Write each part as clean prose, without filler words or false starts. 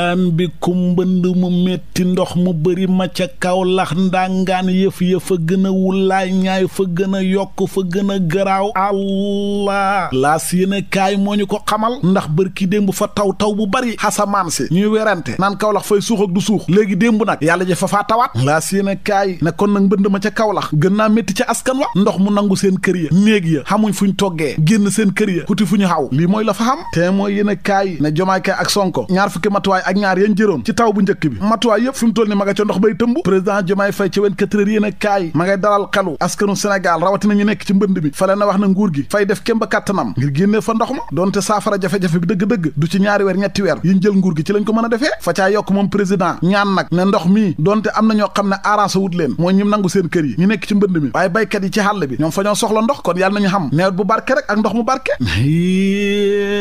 marhaban bi kumbënd mu metti ndox mu bëri ma ca Kaolack ndangaan yëf fa gën a wulaay ñaay fa gën a yokk fa gën a garaaw allah laas yéen kaay moo ñu ko xamal ndax bërki démb fa taw bu bari xasamaan si ñuy werante naan Kaolack fay suux ak du suux léegi démb nag yàlla ji fa faa tawaat laas yéen kaay ne kon nag mbënd ma ca Kaolack gën naa métti ca askan wa ndox mu nangu seen kër ya néeg ya xamuñ fuñ toggee génn seen kër ya xuti fu ñu xaw lii mooy la fa xam te mooy yéen kaay ne Jomaay Kay ak Sonko ñaar fukki matuwaay ak ñaar yéen jëroon ci taw bu njëkk bi matuwaay yëpp fi mu toll ni ma nga ca ndox bay tëmb président Jomaay Fay ci 24 heures yéen kaay ma ngay dalal xelu askanu Sénégal rawatina ñu nekk ci mbënd mi fa leen na wax na nguur gi fay def kémba kàttanam ngir génnee fa ndox ma doonte saafara jafe-jafe bi dëgg-dëgg du ci ñaari weer ñetti weer yiñ jël nguur gi ci lañ ko mën a defee fa caa yokk moom président ñaan nag ne ndox mi doonte am na ñoo xam ne arrangé wut leen mooy ñim nangu seen kër yi ñu nekk ci mbënd mi waaye baykat yi ci xàll bi ñoom fa ñoo soxla ndox kon yàlla nañu xam nawet bu barke rek ak ndox mu barke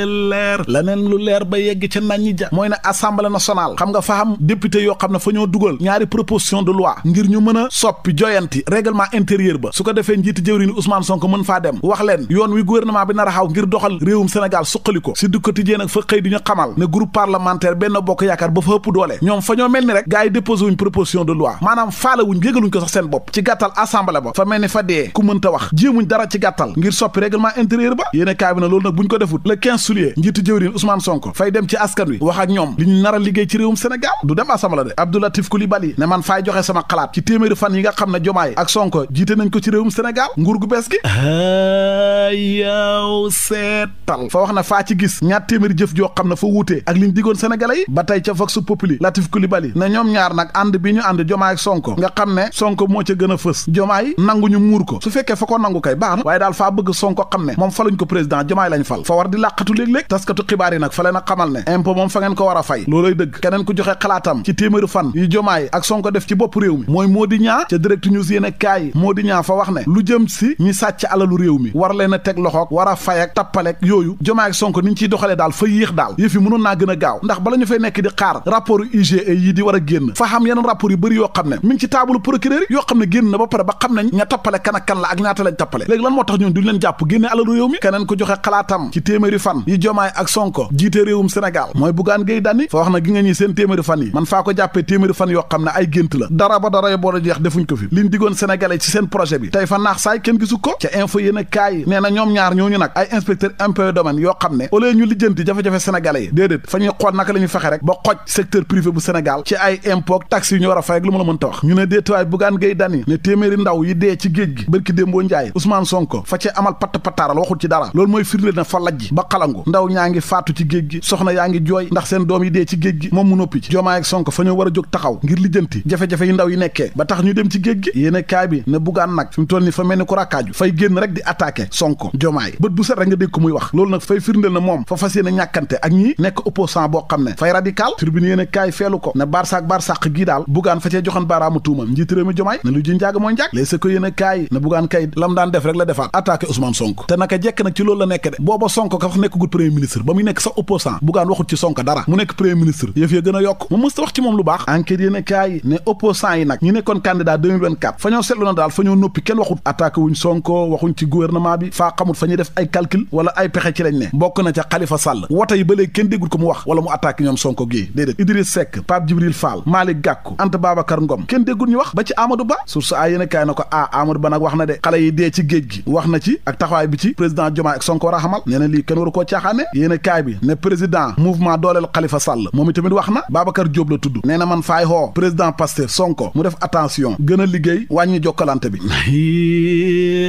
leer laneen lu leer ba yegg ca nañ ñi ja mooy ne assemblée nationale xam nga fa xam député yoo xam ne fa ñoo dugal ñaari proposition de loi ngir ñu mën a soppi joyanti règlement intérieur ba su ko defee njiiti jëwriñ Ousmane Sonko mën faa dem wax leen yoon wi gouvernement bi nar a xaw ngir doxal réewum Sénégal suqali ko si du quotidien nag fa xëy di ñu xamal ne groupe parlementaire Benno Bokk Yaakaar ba fa ëpp doole ñoom fa ñoo mel ni rek gars yi déposé wuñ proposition de loi maanaam faale wuñ yégaluñ ko sax seen bopp ci gàttal assemblée ba fa mel ni fa dee ku mënta wax jéemuñ dara ci gàttal ngir soppi règlement intérieur ba yéene kaay bi na loolu nag buñ ko defut le 15 juillet njiitu jëwriñ Ousmane Sonko fay dem ci askan wi wax ak ñoom li ñu nar a liggéey ci réewum Sénégal du dem assemblée de Abdou Latif Coulibaly ne man faay joxe sama xalaat ci téeméeri fan yi nga xam ne Jomaay ak Sonko jiite nañ ko ci réewum Sénégal nguur gu bees gi yow seetal fa wax na faa ci gis ñaar téeméeri jëf joo xam ne fa wuutee ak liñ digoon sénégalais yi ba tey ca Vox Populi Latif Coulibaly ne ñoom ñaar nag ànd bi ñu ànd Jomaay ak Sonko nga xam ne Sonko moo ca gën a fës Jomaay nangu ñu muur ko su fekkee fa ko nangu kay baax na waaye daal faa bëgg Sonko xam ne moom faluñ ko président Jomaay lañ fal fa war di làqatu léeg-léeg taskatu xibaar yi nag fa leen a xamal ne impôt moom fa ngeen ko war a fay looloy dëgg keneen ku joxe xalaatam ci téeméeri fan yi Jomaay ak Sonko def ci bopp réew mi mooy Mody Niang ca Direct News yéen kaay Mody Niang fa wax ne lu jëm si ñi sàcc alalu réew mi war leen a teg loxoog war a fay ak tappalek yooyu Jomaay ak Sonko ni ñu ciy doxalee daal fa yéex daal yëf yi mënoon naa gën a gaaw ndax bala ñu fay nekk di xaar rapport IGE yi di war a génn fa xam yeneen rapport yu bëri yoo xam ne mi ngi ci taabalu procureur yi yoo xam ne génn na ba pare ba xam nañ ña tappale kan ak kan la ak ñaata lañ tappale léegi lan moo tax ñun duñ leen jàpp génne alalu réew mi keneen ko joxe xalaatam ci téeméeri fan yi Jomaay ak Sonko jiite réewum Sénégal mooy Bougane Gueye Dany fa wax na gi nga ñi seen téeméeri fan yi man faa ko jàppee téeméeri fan yoo xam ne ay gént la dara ba dara yo boo jeex defuñ ko fi liñ digoon sénégalais ci seen projet bi tey fa naax saay kenn gisu ko ca info yéen a kaay nee na ñoom ñaar ñooñu nag ay inspecteur impôt domaine yoo xam ne au lieu ñu lijjanti jafe-jafe sénégalais yi déedéet fa ñuy xool naka la ñuy fexe rek ba xoj secteur privé bu Sénégal ci ay impôt taxes yu ñu war a fay ak lu ma la mën ta wax ñu ne déetuwaay Bougane Gueye Dany ne téeméeri ndaw yi dee ci géej gi bërki démboo njaay Ousmane Sonko fa ci amal patt-pataaral waxul ci dara loolu mooy firnde na fa lajji ba xalangu ndaw ñaa ngi faatu ci géej gi soxna yaa ngi jooy ndax seen doom yi dee ci géej gi moom mu noppi ci Jomaay ak Sonko fa ñoo war a jóg taxaw ngir lijjanti jafe-jafe yi ndaw yi nekkee ba tax ñu dem ci géej gi yéene kaay bi ne Bougane nag fi mu toll ni fa mel ni ku rakkaaju fay génn rek di attaqué Sonko Jomaay bët bu set rek nga dégg ko muy wax loolu nag fay firndeel na moom fa fas yéene ñàkkante ak ñi nekk opposant boo xam ne fay radical tribune yéene kaay feelu ko ne barsàq gii daal Bougane fa cee joxoon baaraamu tuuma njiitu réew mi Jomaay ne lu ji njaag mooy njaag léeg sa ko yéene kaay ne Bougane kay lam daan def rek la defaat attaqué Ousmane Sonko te naka jekk nag ci loolu la nekk de booba Sonko ka wax nekkagul premier ministre ba muy nekk sax opposant Bougane waxut ci Sonko dara mu nekk premier ministre yëf ya gën a yokk mu mësta wax ci moom lu baax enquête yéene kaay ne opposant yi nag ñi nekkoon candidat 2024 fa ñoo seetlu na daal fa ñoo noppi kenn waxut attaqué wuñ Sonko waxuñ ci gouvernement bi faa xamut fa ñuy def ay calcul wala ay pexe ci lañ ne bokk na ca Khalifa Sall wote yi ba léegi kenn déggul ko mu wax wala mu attaqué ñoom Sonko gii déedéet Idriss Seck Pape Djibril Fall Malick Gakou Anta Babacar Ngom kenn déggul ñu wax ba ci Amadou Ba source ay yéene kaay na ko Amadou Ba nag wax na de xale yi dee ci géej gi wax na ci ak taxawaay bi ci président Diomaye ak Sonko war a xamal nee na lii kenn waru koo caaxaane yéene kaay bi ne président mouvement dooleel Khalifa Sall moom itamit wax na Babacar Diop la tudd nee na man faay xoo président Pastef Sonko mu def attention gën a liggéey wàññi jokkalante bi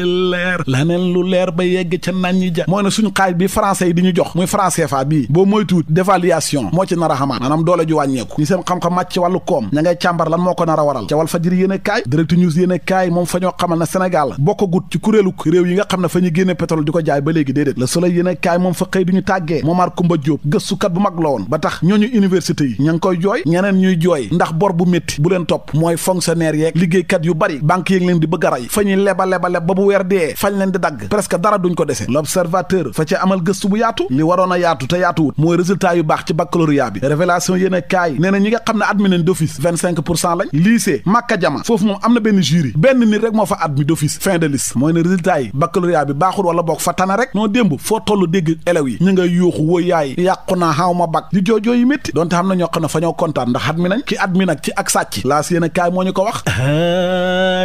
leer laneen lu leer ba yegg ca nañ ñi ja mooy ne suñu xaaj bi français yi di ñu jox muy franc CFA bii boo moytuwut dévaluation moo ci nar a xamaat maanaam doole ju wàññeeku ñi seen xam-xam màcc ci wàllu koom ña ngay càmbar lan moo ko nar a waral ca wal fajiri yéene kaay Direct News yéene kaay moom fa ñoo xamal ne Sénégal bokkagut ci kuréelu réew yi nga xam ne fa ñu génne pétrole di ko jaay ba léegi déedéet Le Soleil yéene kaay moom fa xëy duñu tàggee Momar Kumba Diop gëstukat bu mag la woon ba tax ñooñu université yi ña ngi koy jooy ñeneen ñuy jooy ndax bor bu métti bu leen topp mooy fonctionnaire yeeg liggéeykat yu bari banque yeeg leen di bëgg a ray fa ñuy leba ba bu weer dee fañ leen di dagg presque dara duñ ko dese L'Observateur fa ci amal gëstu bu yaatu li waroon a yaatu te yaatuwut mooy résultat yu baax ci baccalauréat bi Révélation yéene kaay nee na ñi nga xam ne admis nañ d'office 25% lañ lycée Makka Jama foofu moom am na benn jury benn nit rek moo fa admis d'office fin de liste mooy ne résultat yi baccalauréat bi baaxul wala boog fa tane rek noo démb foo tollu dégg élèves yi ñu nga yuuxu woo yaay yàqu naa xaw ma bak di joojoo yi métti donte xam na ñoo xam ne fa ñoo kontaan ndax at mi nañ ki at mi nag ci ak sàcc laas yéen a kaay moo ñu ko wax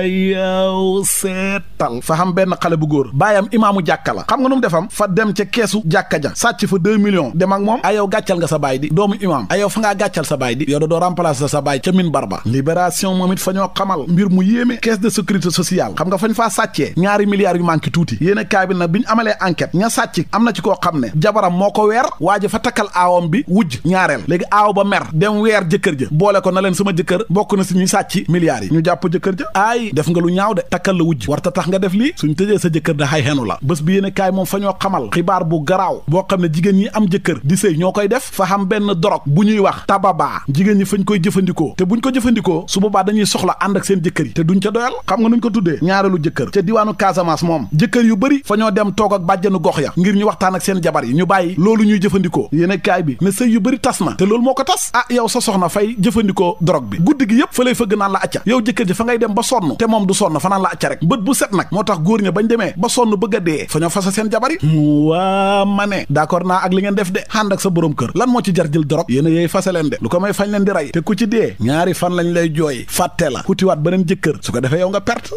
yow seetal fa xam benn xale bu góor baayam imaamu jàkka la xam nga nu mu defam fa dem ca keesu jàkka ja sàcc fa 2 millions dem ak moom ayow gàccal nga sa baay di doomu imaam ayow fa ngaa gàccal sa baay di yow da doo remplacer sa baay ca min barba libération moom it fa ñoo xamal mbir mu yéeme caisse de sécurité sociale xam nga fañ faa sàccee 2 milliards yu manqué tuuti yéen a kaay bi nag bi ñu amalee enquête ña sàcc am na ci koo xam ne jabaram moo ko weer waa ji fa takkal aawam bi wujj ñaareel léegi aaw ba mer dem weer jëkkër ja boole ko na leen sama jëkkër bokk na si ñuy sàcc milliards yi ñu jàpp jëkkër ja aay def nga lu ñaaw de takkal la wujj warta tax nga def lii suñ tëjee sa jëkkër da xay xenu la bés bi yéen a kaay moom fa ñoo xamal xibaar bu garaaw boo xam ne jigéen ñi am jëkkër di sëy ñoo koy def fa xam benn dorog bu ñuy wax tababa jigéen ñi fañ koy jëfandikoo te buñ ko jëfandikoo su boobaa dañuy soxla ànd ak seen jëkkër yi te duñ ca doyal xam nga nuñ ko tuddee ñaareelu jëkkër ca diwaanu Casamance moom jëkkër yu bëri fa ñoo dem toog ak bàjjanu gox ya ngir ñu waxtaan ak seen jabar yi ñu bàyyi loolu ñuy jëfandikoo yéen a kaay bi ne sëy yu bëri tas na te loolu moo ko tas ah yow sa soxna fay jëfandikoo dorog bi guddi gi yëpp fa lay fëgg naan la acca yow jëkkër ji fa ngay dem ba sonn te moom du sonn fa naan la acca rek bët bu set nag moo tax góor ña bañ demee ba sonn bëgg a dee fa ñoo fasa seen jabar yi waa ma ne d'accord naa ak li ngeen def de ànd ak sa borom kër lan moo ci jar jël dorog yéen a yooyu fase leen de lu ko may fañ leen di rey te ku ci dee ñaari fan lañ lay jooy fàtte la xutiwaat beneen jëkkër su ko defee yow nga perte